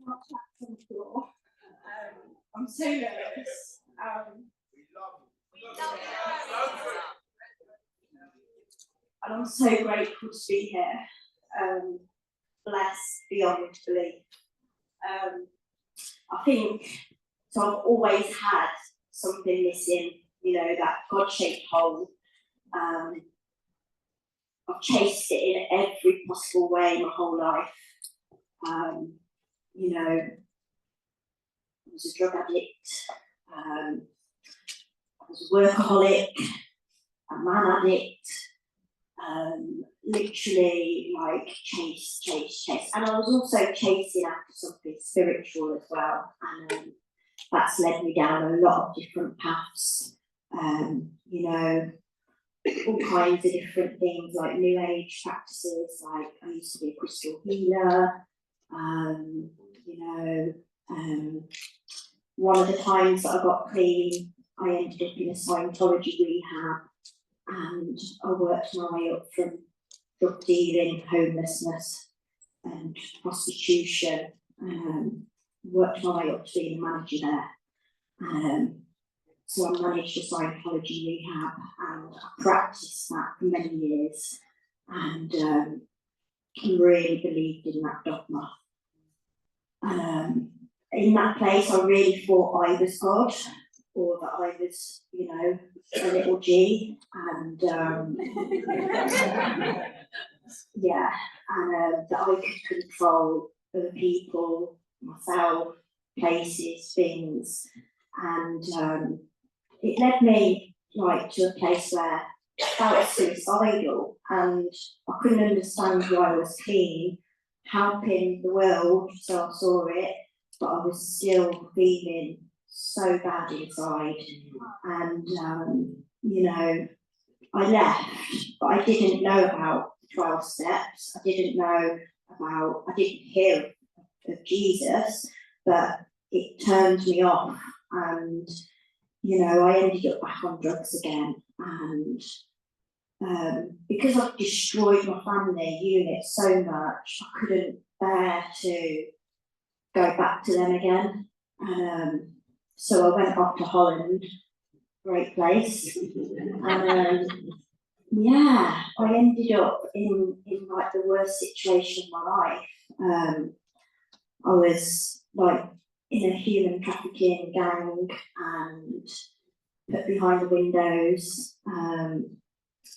Not trapped on the floor. I'm so nervous. And I'm so grateful to be here. Blessed beyond belief. I think so. I've always had something missing, you know, that God-shaped hole. I've chased it in every possible way my whole life. You know, I was a drug addict, I was a workaholic, a man addict, literally like chase. And I was also chasing after something spiritual as well. And that's led me down a lot of different paths, you know, all kinds of different things like new age practices. Like I used to be a crystal healer, you know, one of the times that I got clean, I ended up in a Scientology rehab, and I worked my way up from drug dealing, homelessness, and prostitution. Worked my way up to being a manager there. So I managed a Scientology rehab, and I practiced that for many years, and really believed in that dogma. In that place, I really thought I was God, or that I was, you know, a little G, and yeah, and that I could control other people, myself, places, things, and it led me like to a place where I felt suicidal, and I couldn't understand why I was clean, helping the world, so I saw it, but I was still feeling so bad inside. And you know, I left, but I didn't know about the 12 steps. I didn't hear of Jesus, but it turned me off, and you know, I ended up back on drugs again. And because I've destroyed my family unit so much, I couldn't bear to go back to them again. So I went off to Holland, great place. And yeah, I ended up in like the worst situation of my life. I was like in a human trafficking gang and put behind the windows,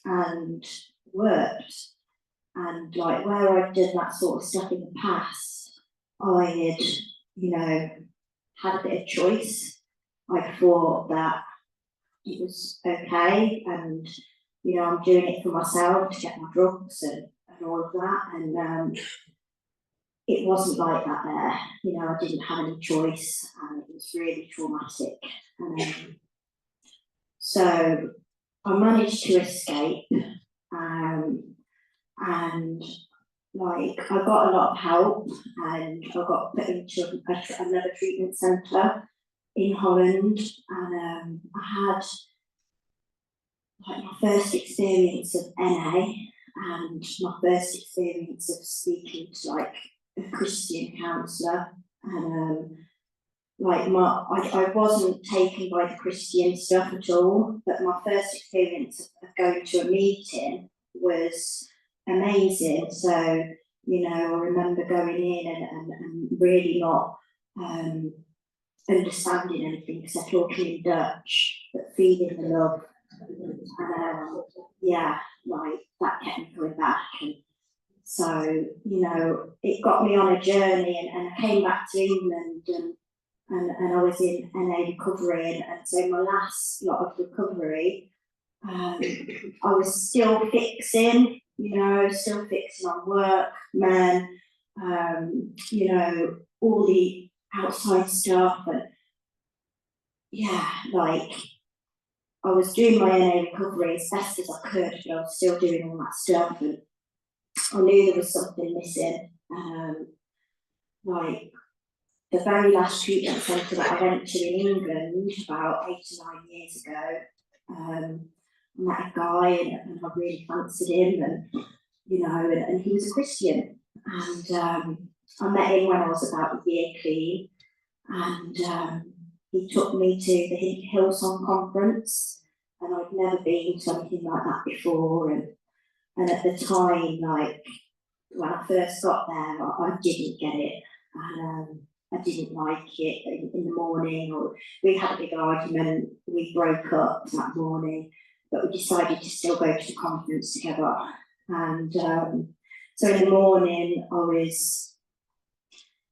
and worked. And like where I'd done that sort of stuff in the past, I had, you know, had a bit of choice. I thought that it was okay, and you know, I'm doing it for myself to get my drugs and all of that. And it wasn't like that there. You know, I didn't have any choice, and it was really traumatic. So I managed to escape, and like I got a lot of help, and I got put into another treatment centre in Holland, and I had like my first experience of NA, and my first experience of speaking to like a Christian counsellor. And like I wasn't taken by the Christian stuff at all, but my first experience of going to a meeting was amazing. So, you know, I remember going in and really not understanding anything because I talked in Dutch, but feeling the love. Yeah, like that kept me going back. And so, you know, it got me on a journey, and I came back to England, and I was in NA recovery, and so my last lot of recovery, I was still fixing, you know, still fixing on work, men, you know, all the outside stuff, and yeah, like I was doing my NA recovery as best as I could, but I was still doing all that stuff, and I knew there was something missing. Like the very last treatment centre that I went to in England about 8 or 9 years ago, I met a guy, and I really fancied him, and you know, and he was a Christian, and I met him when I was about a year clean, and he took me to the Hillsong conference, and I'd never been to anything like that before. And at the time, like when I first got there, I didn't get it, and I didn't like it in the morning. Or we had a big argument. We broke up that morning, but we decided to still go to the conference together. And so in the morning, I was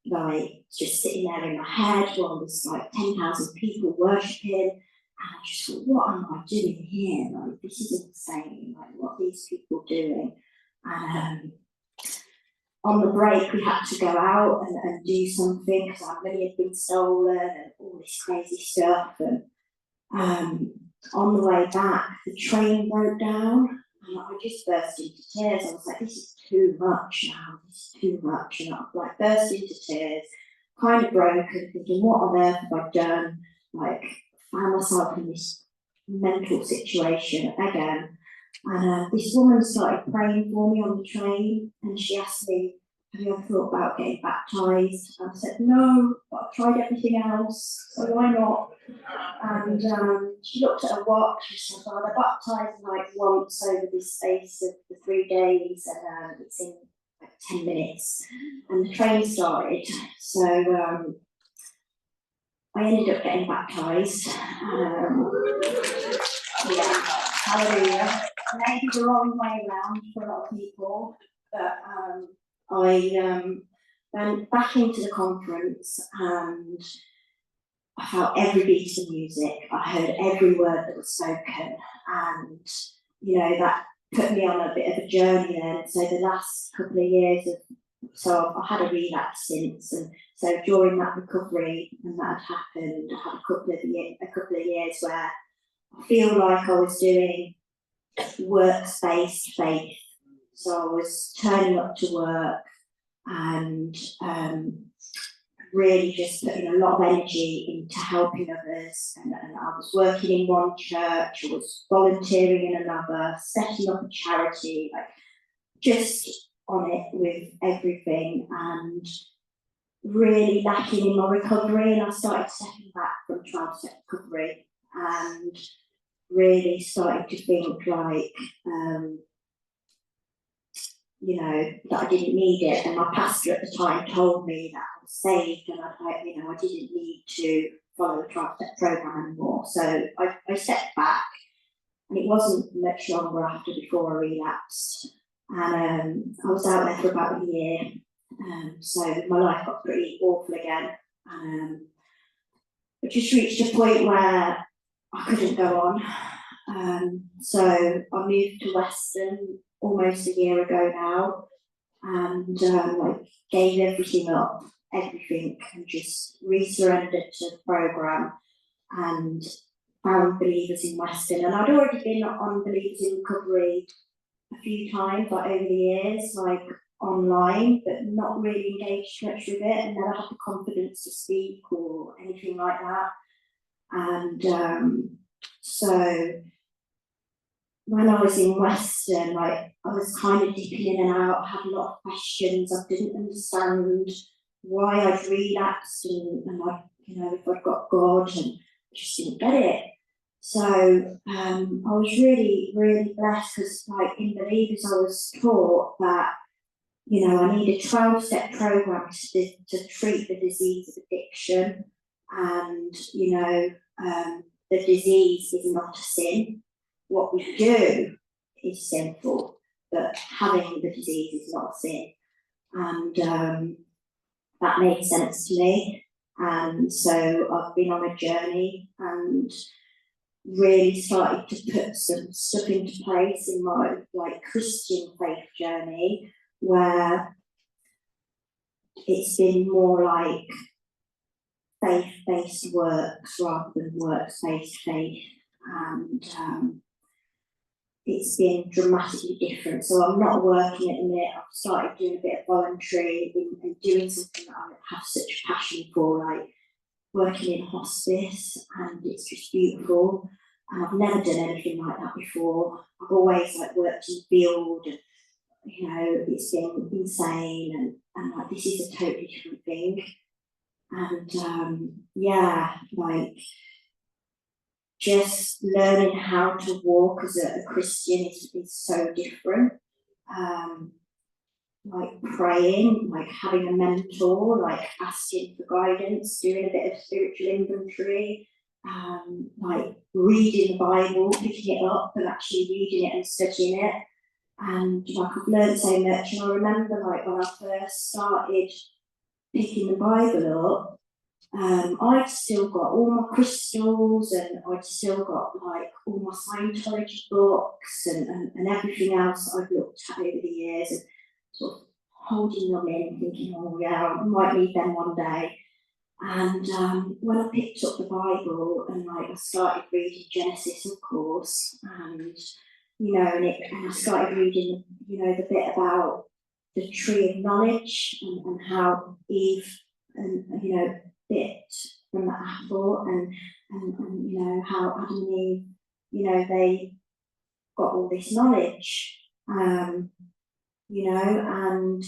like just sitting there in my head while there's like 10,000 people worshipping, and I just thought, what am I doing here? Like, this is insane. Like, what are these people doing? And on the break, we had to go out and do something because our money had been stolen and all this crazy stuff. And on the way back, the train broke down, and I just burst into tears. I was like, this is too much now. This is too much. And I like burst into tears, kind of broken, thinking, what on earth have I done? Like, found myself in this mental situation again. And this woman started praying for me on the train, and she asked me, have you ever thought about getting baptised? And I said, no, but I've tried everything else, so why not? And she looked at her watch, she said, well, they're baptised like once over this space of the 3 days, and it's in like 10 minutes. And the train started, so I ended up getting baptised. Yeah, hallelujah. Maybe the wrong way around for a lot of people, but I went back into the conference, and I felt every beat of the music. I heard every word that was spoken, and you know, that put me on a bit of a journey then. So the last couple of years so I've had a relapse since, and so during that recovery, and that had happened, I had a couple of years where I feel like I was doing works-based faith. So I was turning up to work and really just putting a lot of energy into helping others. And I was working in one church, I was volunteering in another, setting up a charity, like just on it with everything, and really lacking in my recovery. And I started stepping back from 12-step recovery and really started to think like, you know, that I didn't need it. And my pastor at the time told me that I was saved, and I didn't need to follow the 12-step program anymore. So I stepped back, and it wasn't much longer after before I relapsed. And I was out there for about a year. So my life got pretty awful again. I just reached a point where I couldn't go on. So I moved to Western almost a year ago now, and like gave everything up, everything, and just resurrendered to the program and found Believers in Western. And I'd already been on Believers in Recovery a few times, like over the years, like online, but not really engaged much with it, and never had the confidence to speak or anything like that. And so when I was in Western, like I was kind of dipping in and out, I had a lot of questions. I didn't understand why I'd relapsed, and I, you know, if I'd got God, and I just didn't get it. So I was really, really blessed, because like in Believers, I was taught that, you know, I need a 12-step program to treat the disease of addiction. And, you know, the disease is not a sin. What we do is sinful, but having the disease is not a sin. And that made sense to me. And so I've been on a journey and really started to put some stuff into place in my like Christian faith journey, where it's been more like faith-based works rather than works-based faith. And it's been dramatically different. So I'm not working at the minute. I've started doing a bit of voluntary and doing something that I have such a passion for, like working in hospice, and it's just beautiful. And I've never done anything like that before. I've always like worked in the field, and you know, it's been insane, and like, this is a totally different thing. And yeah, like, just learning how to walk as a Christian is so different. Like praying, like having a mentor, like asking for guidance, doing a bit of spiritual inventory, like reading the Bible, picking it up and actually reading it and studying it. And like, I've learned so much. And I remember, like, when I first started picking the Bible up, I'd still got all my crystals, and I'd still got like all my Scientology books and everything else I've looked at over the years, and sort of holding them in, thinking, oh yeah, I might need them one day. And when I picked up the Bible and like I started reading Genesis, of course, and you know, and I started reading, you know, the bit about the tree of knowledge and how Eve and you know bit from the apple, and you know how Adam and Eve, you know, they got all this knowledge, you know, and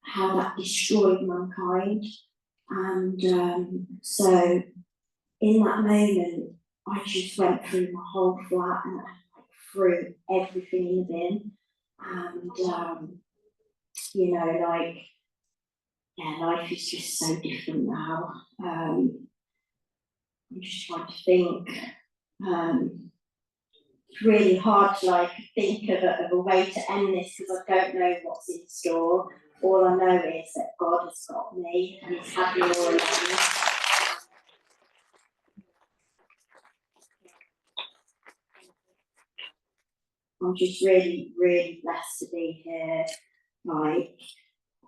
how that destroyed mankind. And so in that moment, I just went through my whole flat and like threw everything in the bin. And you know, like, yeah, life is just so different now. I'm just trying to think. It's really hard to like think of a way to end this because I don't know what's in store. All I know is that God has got me and He's had me all along. I'm just really, really blessed to be here. Like,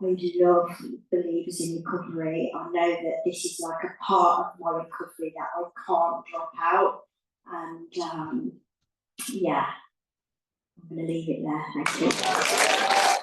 I love Believers in Recovery. I know that this is like a part of my recovery that I can't drop out. And yeah, I'm going to leave it there. Thank you.